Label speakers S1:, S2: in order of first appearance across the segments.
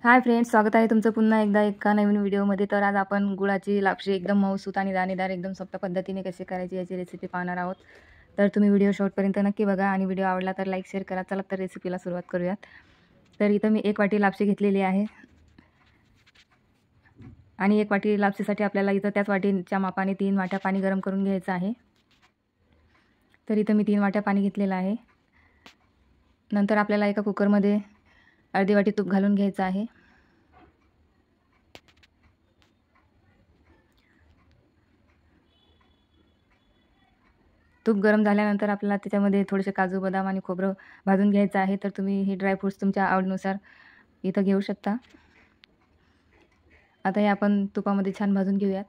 S1: Hi friends, स्वागत आहे तुमचं पुन्हा एकदा एका नवीन व्हिडिओमध्ये। तर आज आपण गुळाची लापशी एकदम मऊसूत आणि दाणेदार एकदम सोप्या पद्धतीने कशी करायची याची रेसिपी पाहणार आहोत। तर तुम्ही व्हिडिओ शेवटपर्यंत नक्की बघा आणि व्हिडिओ आवडला तर लाईक शेअर करा। चला तर रेसिपीला सुरुवात करूयात। तर इथं मी 1 वाटी लापशी घेतलेली आहे आणि 1 वाटी लापशीसाठी आपल्याला इथं त्याच वाटीच्या मापाने 3 वाट्या पाणी गरम करून घ्यायचं आहे। तर इथं मी 3 वाट्या पाणी घेतलेलं आहे। नंतर आपल्याला एका कुकरमध्ये अर्धी वाटी तूप घालून घ्यायचं आहे। तूप गरम झाल्यानंतर आपल्याला त्याच्यामध्ये थोडेसे काजू बदाम आणि खोबरं भाजून घ्यायचं आहे। तर तुम्ही हे ड्रायफ्रूट्स तुमच्या आवडीनुसार इथं घेऊ शकता। आता हे आपण तुपामध्ये छान भाजून घेऊयात।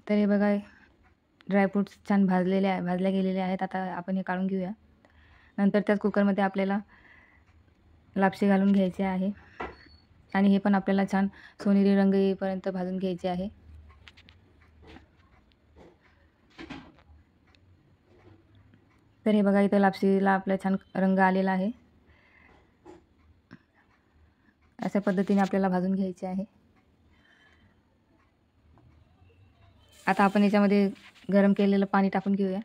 S1: तर हे बघा, ड्रायफ्रूट्स छान भाजल्या गेलेले आहेत। आता आपण हे काढून घेऊया। नंतर त्याच कुकरमध्ये आपल्याला लापशी घालून घ्यायची आहे आणि हे पण आपल्याला छान सोनेरी रंग येईपर्यंत भाजून घ्यायचे आहे। तर हे बघा, इथं लापशीला आपला छान रंग आलेला आहे। अशा पद्धतीने आपल्याला भाजून घ्यायचे आहे। आता आपण याच्यामध्ये गरम केलेलं पाणी टाकून घेऊया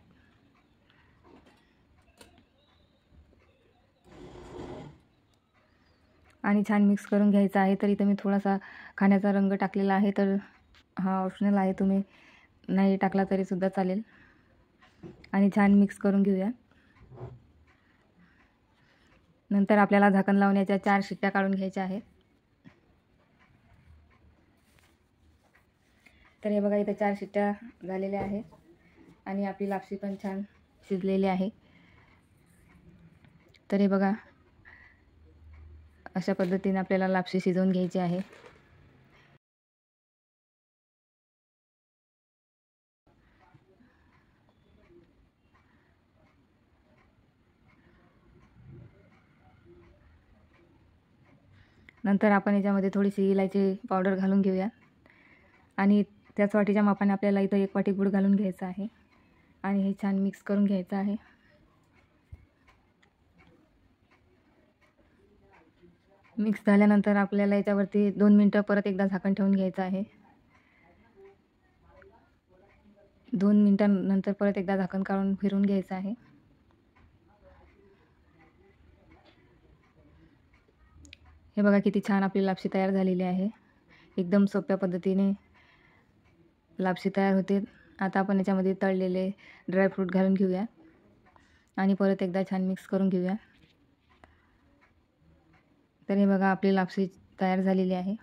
S1: आणि छान मिक्स करून घ्यायचं आहे। तर इथं मी थोडासा खाण्याचा रंग टाकलेला आहे। तर हा ऑप्शनल आहे, तुम्ही नाही टाकला तरी सुद्धा चालेल। आणि छान मिक्स करून घेऊया। नंतर आपल्याला झाकण लावण्याच्या 4 शिट्ट्या काढून घ्यायच्या आहेत। तर हे बघा, इथे 4 शिट्ट्या झालेल्या आहेत आणि आपली लापशी पण छान शिजलेली आहे। तर हे बघा, अशा पद्धतीने आपल्याला लापशी शिजवून घ्यायची आहे। नंतर आपण याच्यामध्ये थोडीशी इलायची पावडर घालून घेऊया आणि त्याच वाटीच्या मापाने आपल्याला इथं 1 वाटी गूळ घालून घ्यायचा आहे आणि हे छान मिक्स करून घ्यायचं आहे। मिक्स झाल्यानंतर आपल्याला याच्यावरती 2 मिनिटं परत एकदा झाकण ठेवून घ्यायचं आहे। 2 मिनिटांनंतर परत एकदा झाकण काढून फिरवून घ्यायचं आहे। हे बघा, किती छान आपली लापशी तयार झालेली आहे। एकदम सोप्या पद्धतीने लापशी तयार होते। आता आपण याच्यामध्ये तळलेले ड्रायफ्रूट घालून घेऊया आणि परत एकदा छान मिक्स करून घेऊया। तर हे बघा, आपली लापशी तयार झालेली आहे।